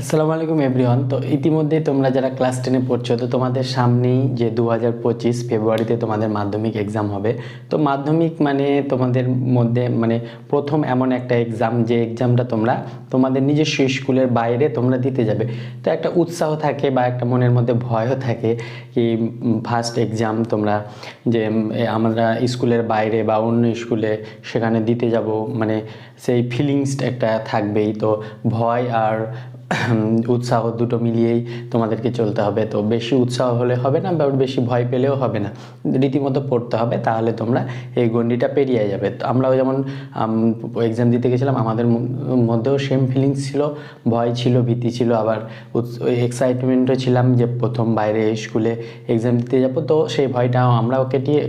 আসসালামু আলাইকুম এভরিওয়ান। তো ইতিমধ্যে তোমরা যারা ক্লাস 10-এ পড়ছো, তো তোমাদের সামনেই যে 2025 ফেব্রুয়ারিতে তোমাদের মাধ্যমিক এক্সাম হবে। তো মাধ্যমিক মানে তোমাদের মধ্যে মানে প্রথম এমন একটা এক্সাম, যে এক্সামটা তোমরা তোমাদের নিজস্ব স্কুলের বাইরে তোমরা দিতে যাবে। তো একটা উৎসাহ থাকে বা একটা মনের মধ্যে ভয়ও থাকে কি ফার্স্ট এক্সাম তোমরা যে আমরা স্কুলের বাইরে বা অন্য স্কুলে সেখানে দিতে যাব, মানে সেই ফিলিংসটা একটা থাকবেই। তো ভয় আর উৎসাহ দুটো মিলিয়েই তোমাদেরকে চলতে হবে। তো বেশি উৎসাহ হলে হবে না, বা বেশি ভয় পেলেও হবে না, রীতিমতো পড়তে হবে, তাহলে তোমরা এই গণ্ডিটা পেরিয়ে যাবে। তো আমরাও যেমন এক্সাম দিতে গেছিলাম, আমাদের মধ্যেও সেম ফিলিংস ছিল, ভয় ছিল, ভীতি ছিল, আবার এক্সাইটমেন্টও ছিলাম যে প্রথম বাইরে স্কুলে এক্সাম দিতে যাব। তো সেই ভয়টাও আমরাও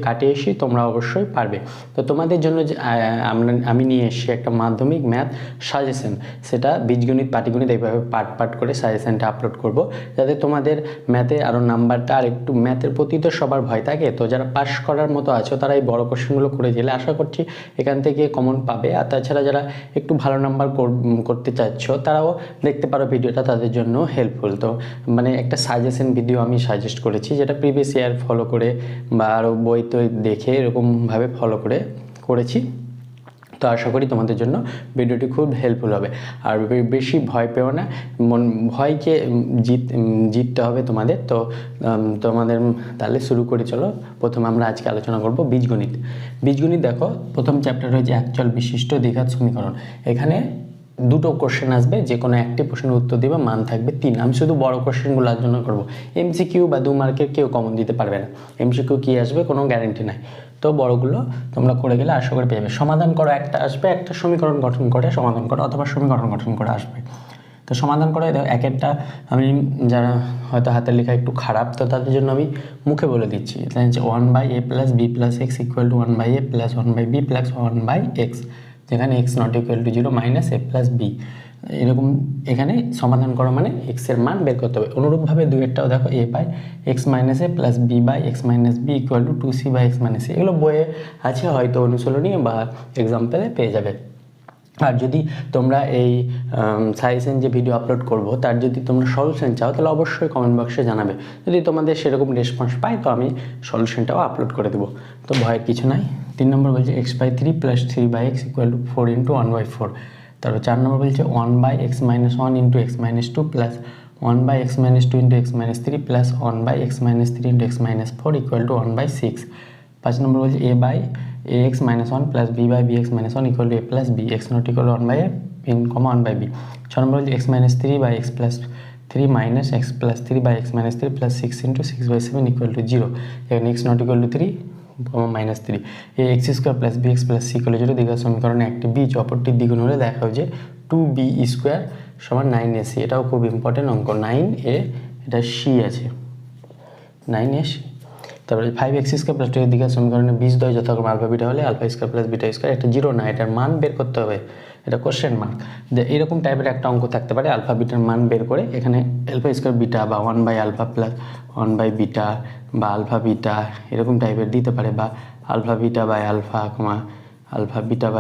কাটিয়ে এসেছি, তোমরা অবশ্যই পারবে। তো তোমাদের জন্য আমি নিয়ে এসেছি একটা মাধ্যমিক ম্যাথ সাজেশন, সেটা বীজগণিত পাটিগণিত এইভাবে পার্ট পার্ট করে সাজেশনটা আপলোড করব, যাতে তোমাদের ম্যাথে আরও নাম্বারটা আর একটু, ম্যাথের প্রতি তো সবার ভয় থাকে, তো যারা পাস করার মতো আছো তারা এই বড় কোশ্চেনগুলো করে গেলে আশা করছি এখান থেকে কমন পাবে। আর তাছাড়া যারা একটু ভালো নাম্বার করতে চাচ্ছ তারাও দেখতে পারো ভিডিওটা, তাদের জন্য হেল্পফুল। তো মানে একটা সাজেশন ভিডিও আমি সাজেস্ট করেছি, যেটা প্রিভিয়াস ইয়ার ফলো করে বা আরও বই তো দেখে এরকমভাবে ফলো করেছি। তো আশা করি তোমাদের জন্য ভিডিওটি খুব হেল্পফুল হবে। আর বেশি ভয় পেও না, ভয়কে জিততে হবে তোমাদের। তো তোমাদের তাহলে শুরু করি, চলো। প্রথমে আমরা আজকে আলোচনা করব বীজগণিত। বীজগণিত দেখো, প্রথম চ্যাপ্টার হয়েছে একচল বিশিষ্ট দ্বিঘাত সমীকরণ। এখানে দুটো কোশ্চেন আসবে, যে কোনো একটি প্রশ্নের উত্তর দিবে, মান থাকবে 3। আমি শুধু বড় কোশ্চেনগুলো আলোচনা করবো। এমসিকিউ বা 2 মার্কের কেউ কমন দিতে পারবে না, এমসিকিউ কী আসবে কোনো গ্যারেন্টি নাই। তো বড়গুলো তোমরা করে গেলে আশা করে পেয়ে যাবে। সমাধান করো, একটা আসবে, একটা সমীকরণ গঠন করে সমাধান করো, অথবা সমীকরণ গঠন করে আসবে। তো সমাধান করে এক একটা, আমি যারা হয়তো হাতের লেখা একটু খারাপ, তো তাদের জন্য আমি মুখে বলে দিচ্ছি। 1/a + b + x = 1/a + 1/b + 1/x, যেখানে x ≠ = 0 - a + b। এরকম এখানে সমাধান করা মানে x এর মান বের করতে হবে। অনুরূপভাবে দুইয়েরটাও দেখো, a/x - a + b/x - b = 2c/x - a। এগুলো বইয়ে আছে, হয়তো অনুশীলনী বা এক্সাম্পলে পেয়ে যাবে। আর যদি তোমরা এই সাজেশন যে ভিডিও আপলোড করব, তার যদি তোমরা সলিউশন চাও, তাহলে অবশ্যই কমেন্ট বক্সে জানাবে। যদি তোমাদের সেরকম রেসপন্স পাই, তো আমি সলিউশনটাও আপলোড করে দেবো। তো ভয়ের কিছু নাই। 3 নম্বর বলছে x/3 + 3/x = 4 × 1/4। তারপর 4 নম্বর বলছে 1/x - 1 × x - 2 + 1/x - 2 × x - 3 + 1/x - 3 × x - 4 = 1/6। 5 নম্বর বলছে a/ax - 1 + b/bx - 1 = a + b, x ≠ 1/a 1/b। 6 নম্বর বলছে x - 3/x + 3 - x + 3/x - 3 + 6 × 6/7 = 0, এখানে x ≠ 3, -3। ax² + bx + c = 0 দ্বিঘাত সমীকরণে একটি বীজ অপরটির দ্বিগুণ হলে দেখা যায় 2b² = 9ac। এটাও খুব ইম্পর্টেন্ট অঙ্ক। 9a, এটা c আছে, 9ac। তারপরে 5x² + 2 দ্বিঘাত সমীকরণে বীজদ্বয় যথাক্রমে আলফা বিটা হলে α² + β², একটা 0 না, এটার মান বের করতে হবে, এটা কোশ্চেন মার্ক। যে এরকম টাইপের একটা অঙ্ক থাকতে পারে, আলফা বিটার মান বের করে এখানে α² বিটা বা 1/α + 1/β বা আলফা বিটা এরকম টাইপের দিতে পারে, বা α β/α, α β/β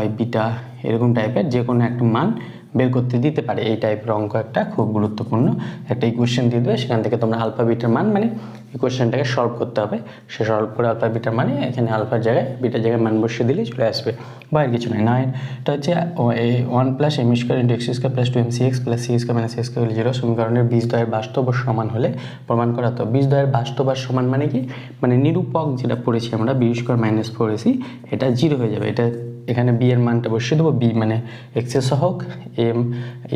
এরকম টাইপের যে কোনো একটা মান বের করতে দিতে পারে। এই টাইপের অঙ্ক একটা খুব গুরুত্বপূর্ণ একটা ইকুয়েশন দিয়ে দেবে, সেখান থেকে তোমরা আলফা বিটার মান মানে ইকুয়েশনটাকে সলভ করতে হবে। সে সলভ করে আলফা বিটার মানে এখানে আলফার জায়গায় বিটার জায়গায় মান বসিয়ে দিলেই চলে আসবে, বাইরের কিছু নয়। 9টা হচ্ছে 1 + m² × x² + 2mcx + c² - x² = 0 সমীকরণের বীজদ্বয়ের বাস্তব ও সমান হলে প্রমাণ করা। তো বীজদ্বয়ের বাস্তব আর সমান মানে কি, মানে নিরূপক যেটা পড়েছি আমরা b² - 4ac, এটা 0 হয়ে যাবে। এটা এখানে b এর মানটা বসিয়ে দেবো, b মানে x এর সহগ,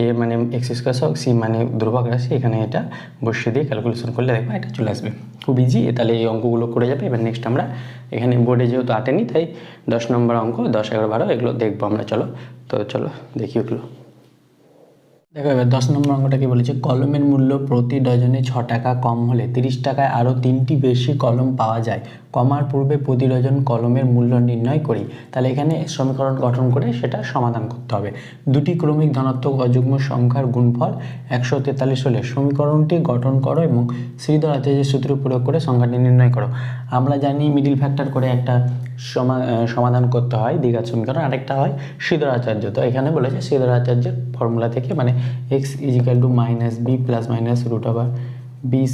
a মানে x² সহগ, c মানে ধ্রুবক রাশি, এখানে এটা বসিয়ে দিয়ে ক্যালকুলেশন করলে দেখবে এটা চলে আসবে। খুব ইজি, তাহলে এই অঙ্কগুলো করে যাবে। এবার নেক্সট আমরা এখানে বোর্ডে যেহেতু আটেনি, তাই 10 নম্বর অঙ্ক 10, 11, 12 এগুলো দেখবো আমরা। চলো দেখি ওগুলো। দেখো এবার 10 নম্বর অঙ্কটা কি বলেছে, কলমের মূল্য প্রতি ডজনে 6 টাকা কম হলে 30 টাকায় আরও 3টি বেশি কলম পাওয়া যায়। কমার পূর্বে প্রতিযোজন কলমের মূল্য নির্ণয় করি। তাহলে এখানে সমীকরণ গঠন করে সেটা সমাধান করতে হবে। দুটি ক্রমিক ধনাত্মক অযুগ্ম সংখ্যার গুণফল 143 হলে সমীকরণটি গঠন করো এবং শ্রীধর আচার্যের সূত্র প্রয়োগ করে সংখ্যাটি নির্ণয় করো। আমরা জানি মিডিল ফ্যাক্টর করে একটা সমাধান করতে হয় দ্বিঘাত সমীকরণ, আরেকটা হয় শ্রীধর আচার্য। তো এখানে বলেছে শ্রীধর আচার্যের ফর্মুলা থেকে, মানে x = -b ± √b²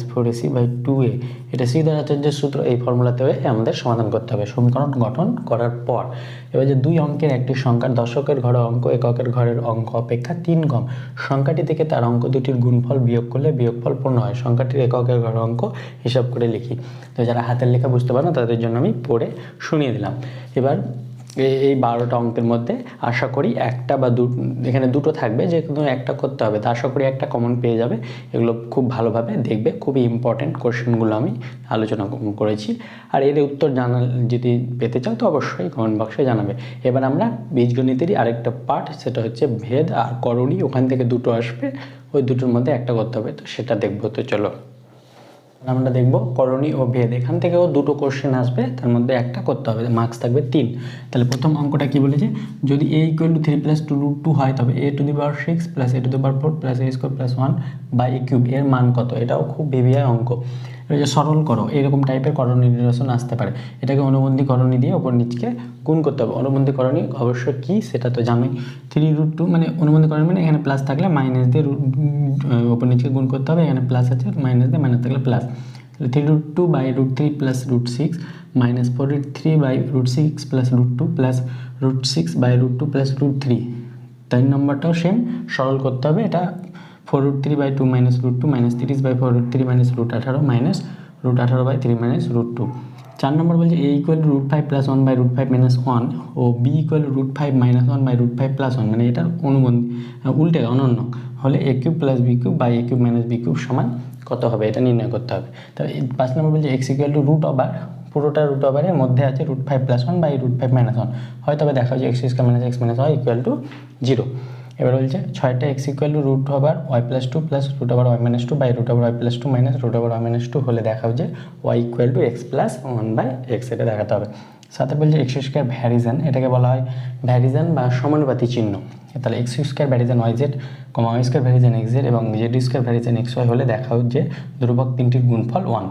- 4ac/2a, এটা শ্রীধর আচার্যের সূত্র। এই ফর্মুলাতে আমাদের সমাধান করতে হবে সমীকরণ গঠন করার পর। এবার যে 2 অঙ্কের একটি সংখ্যার দশকের ঘরের অঙ্ক এককের ঘরের অঙ্ক অপেক্ষা 3 কম, সংখ্যাটি থেকে তার অঙ্ক দুটির গুণফল বিয়োগ করলে বিয়োগফল পূর্ণ হয়। সংখ্যাটির এককের ঘরের অঙ্ক হিসাব করে লিখি। তো যারা হাতের লেখা বুঝতে পারে না তাদের জন্য আমি পড়ে শুনিয়ে দিলাম। এবার এই 12টা অঙ্কের মধ্যে আশা করি একটা বা এখানে দুটো থাকবে, যে কোনো একটা করতে হবে। তো আশা করি একটা কমন পেয়ে যাবে। এগুলো খুব ভালোভাবে দেখবে, খুবই ইম্পর্টেন্ট কোশ্চেনগুলো আমি আলোচনা করেছি। আর এর উত্তর যদি পেতে চাও তো অবশ্যই কমেন্ট বক্সে জানাবে। এবার আমরা বীজগণিতেরই আরেকটা পার্ট, সেটা হচ্ছে ভেদ আর করণী। ওখান থেকে দুটো আসবে, ওই দুটোর মধ্যে একটা করতে হবে, তো সেটা দেখবো। তো চলো আমরা দেখব করণী ও ভেদ। এখান থেকেও দুটো কোশ্চেন আসবে, তার মধ্যে একটা করতে হবে, মার্কস থাকবে 3। তাহলে প্রথম অঙ্কটা কি বলেছে, যদি a = 3 + 2√2 হয় তবে a⁴ + a⁴ + a² + 1/a³ এর মান কত? এটাও খুব ভিভিআই অঙ্ক। এটা যে সরল করো, এরকম টাইপের করণী নির্বাচন আসতে পারে। এটাকে অনুবন্ধী করণী দিয়ে ওপর নিচকে গুণ করতে হবে। অনুবন্ধী করণী অবশ্য কি সেটা তো জানোই। 3√2 মানে অনুবন্ধী করণী, মানে এখানে প্লাস থাকলে মাইনাস দিয়ে ওপর নিচকে গুণ করতে হবে। এখানে প্লাস আছে, মাইনাস দিয়ে মাইনাস থাকলে প্লাস। 3√2/√3 + √6 - 43/√6 + √2 + √6/√2 + √3। 3 নম্বরটাও সেম, সরল করতে হবে। এটা 4√3/2 - √2 - 30/4√3 - √18 - √18/3 - √2। 4 নম্বর বলছে a = √5 + 1/√5 - 1 ও b = √5 - 1/√5 + 1, মানে এটার অনুবন্ধী উল্টে অনন্য হলে a³ + b³ a³ - b³ সমান কত হবে, এটা নির্ণয় করতে হবে। তাহলে 5 নম্বর বলছে x = √ওভার, পুরোটা √ওভারের মধ্যে আছে √5 + 1/√5 - 1 হয়, তবে দেখা যায় x² - x - y = 0। এবার বলছে 6টা x = √over y + 2 + √over y - 2 √over y + 2 - √over y - 2 হলে দেখা যায় y = x + 1/x, এটা দেখাতে হবে। সাথে বলছে x² ভ্যারিজেন, এটাকে বলা হয় ভ্যারিজেন বা সমানুপাতি চিহ্ন। তাহলে x² ভ্যারিজেন yz, y² ভ্যারিজেন xz এবং z² ভ্যারিজেন xy হলে দেখা যে ধ্রুবক তিনটির গুণফল 1।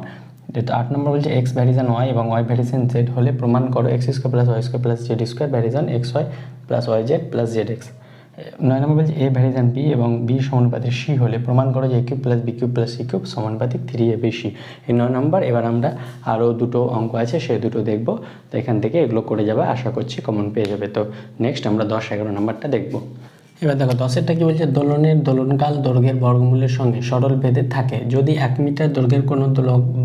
8 নম্বর বলছে x ভ্যারিজেন y এবং y ভ্যারিজেন z হলে প্রমাণ করো x² + y² + z² ভ্যারিজেন xy + yz + zx। 9 নম্বর বলছে a ভ্যারিজেন b এবং b সমানুপাতিক c হলে প্রমাণ করো যে a³ + b³ + c³ সমানুপাতিক 3ab/c। এই 9 নম্বর। এবার আমরা আরও দুটো অঙ্ক আছে, সেই দুটো দেখব। তো এখান থেকে এগুলো করে যাবে, আশা করছি কমন পেয়ে যাবে। তো নেক্সট আমরা 10, 11 নম্বরটা দেখব। এবার দেখো 10এরটা কি বলছে, দোলনের দোলনকাল দৈর্ঘ্যের বর্গমূলের সঙ্গে সরল ভেদে থাকে। যদি 1 মিটার দৈর্ঘ্যের কোনো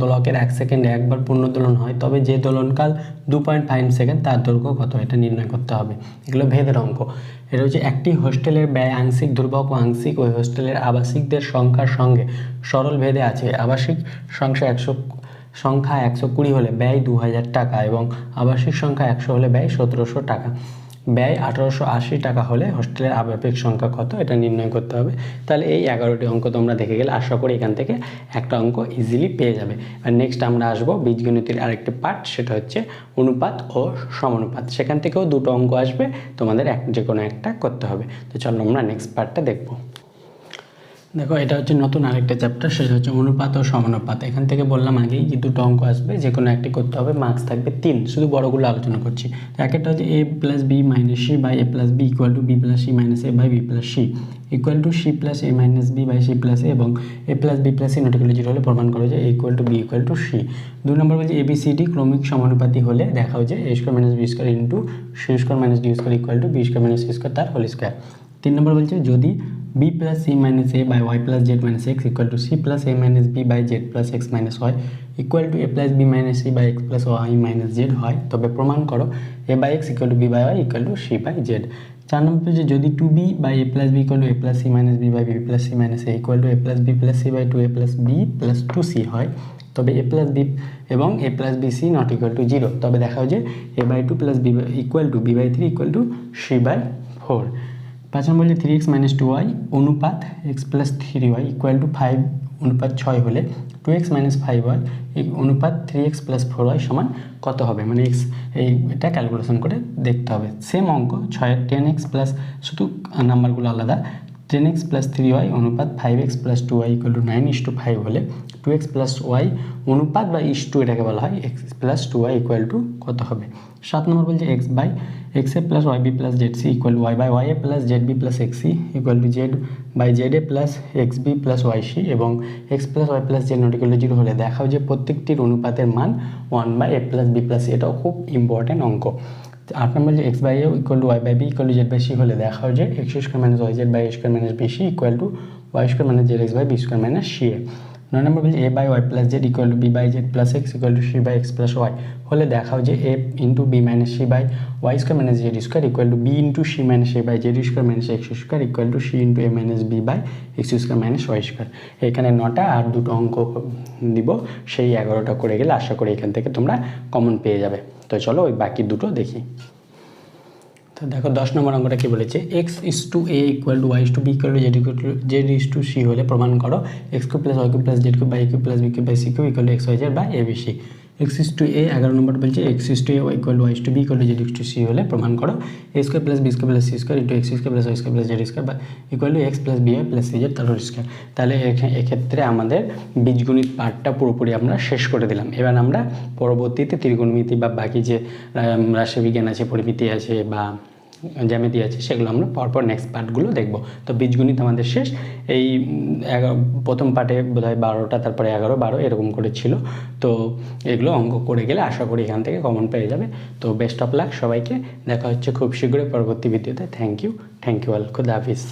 দোলকের 1 সেকেন্ডে একবার পূর্ণ দোলন হয় তবে যে দোলনকাল 2.5 সেকেন্ড তার দৈর্ঘ্য কত, এটা নির্ণয় করতে হবে। এগুলো ভেদের অঙ্ক। এটা হচ্ছে একটি হোস্টেলের ব্যয় আংশিক ধ্রুবক ও আংশিক ওই হোস্টেলের আবাসিকদের সংখ্যার সঙ্গে সরল ভেদে আছে। আবাসিক সংখ্যা 120 হলে ব্যয় 2000 টাকা এবং আবাসিক সংখ্যা 100 হলে ব্যয় 1700 টাকা। ব্যয় 1880 টাকা হলে হোস্টেলের আবাসিক সংখ্যা কত, এটা নির্ণয় করতে হবে। তাহলে এই 11টি অঙ্ক তোমরা দেখে গেলে আশা করি এখান থেকে একটা অঙ্ক ইজিলি পেয়ে যাবে। আর নেক্সট আমরা আসবো বীজগণিতের আরেকটি পার্ট, সেটা হচ্ছে অনুপাত ও সমানুপাত। সেখান থেকেও দুটো অঙ্ক আসবে, তোমাদের যে কোনো একটা করতে হবে। তো চলো আমরা নেক্সট পার্টটা দেখবো। দেখো এটা হচ্ছে নতুন আরেকটা চ্যাপ্টার, সেটা হচ্ছে অনুপাত ও সমানুপাত। এখান থেকে বললাম আগেই যে দুটো অঙ্ক আসবে, যে কোনো একটি করতে হবে, মার্কস থাকবে 3। শুধু বড়গুলো আলোচনা করছি। একটা হচ্ছে a + b - c / a + b = b + c - a / b + c = c + a - b / c + a এবং a + b + c ≠ 0 হলে প্রমাণ করো যে a = b = c। 2 নম্বর বলছে abcd ক্রমিক সমানুপাতি হলে দেখাও যে a² - b² * c² - d² = b² - c² তার হোল স্কয়ার। 3 নম্বর বলছে যদি b + c - a by y + z - x = c + a - b by z + x - y = a + b - c by x + y - z হয় তবে প্রমাণ করো a by x = b by y = c by z। 4 নম্বর বলছে যদি 2b by a + b = a + c - b by b + c - a = a + b + c by 2a + b + 2c হয় তবে a + b এবং a + bc ≠ 0, তবে দেখাও যে a by 2 + b = b by 3 = c by 4। 5 নম্বর বলছে 3x - 2y অনুপাত x + 3y = 5 অনুপাত 6 হলে 2x - 5y অনুপাত 3x + 4y সমান কত হবে, মানে x এটা ক্যালকুলেশন করে দেখতে হবে। সেম অঙ্ক 6 10x প্লাস, শুধু নাম্বারগুলো আলাদা, 10x + 3y অনুপাত 5x + 2y = 9:5 হলে 2x + y অনুপাত বা ইস্টু এটাকে বলা হয় x + 2y = কত হবে। 7 নম্বর বলছে x + yb + zc = y y + zb + xc = z za + xb + yc এবং x + y + z ≠ 0 হলে দেখাও যে প্রত্যেকটির অনুপাতের মান 1/a + b + c। এটাও খুব ইম্পর্টেন্ট অঙ্ক। 8 নম্বর যে x/a = y/b = z/c হলে দেখাও যে x² - yz/a² - bc = y² - zx/b² - ca। 9 নম্বর বলছে a/y + z = b/z + x = c/x + y হলে দেখাও যে a × b - c/y² - z² = b × c - a/z² - x² = c × a - b/x² - y²। এখানে 9টা আর দুটো অঙ্ক দিব, সেই 11টা করে গেলে আশা করি এখান থেকে তোমরা কমন পেয়ে যাবে। তো চলো ওই বাকি দুটো দেখি। তো দেখো 10 নম্বর অঙ্কটা কি বলেছে, x:a = y:b = z:c হলে প্রমাণ করো x³ + y³ + z³ / a³ + b³ / c³ = xyz / abc। x:a 11 নম্বর বলছে x:a = y:b = z:c হলে প্রমাণ করো a² + b² + c² × x² + y² + z² = x + by + cz তার হোল স্কয়ার। তাহলে এক্ষেত্রে আমাদের বীজগণিত পার্টটা পুরোপুরি আমরা শেষ করে দিলাম। এবার আমরা পরবর্তীতে ত্রিকোণমিতি বা বাকি যে রাশিবিজ্ঞান আছে, পরিমিতি আছে বা জ্যামিতি আছে, সেগুলো আমরা পরপর নেক্সট পার্টগুলো দেখব। তো বীজগণিত আমাদের শেষ। এই প্রথম পার্টে বোধহয় 12টা, তারপরে 11 12 এরকম করে ছিল। তো এগুলো অঙ্ক করে গেলে আশা করি এখান থেকে কমন পেয়ে যাবে। তো বেস্ট অফ লাক সবাইকে, দেখা হচ্ছে খুব শীঘ্রই পরবর্তী ভিডিওতে। থ্যাংক ইউ অল, খুদা হাফিজ।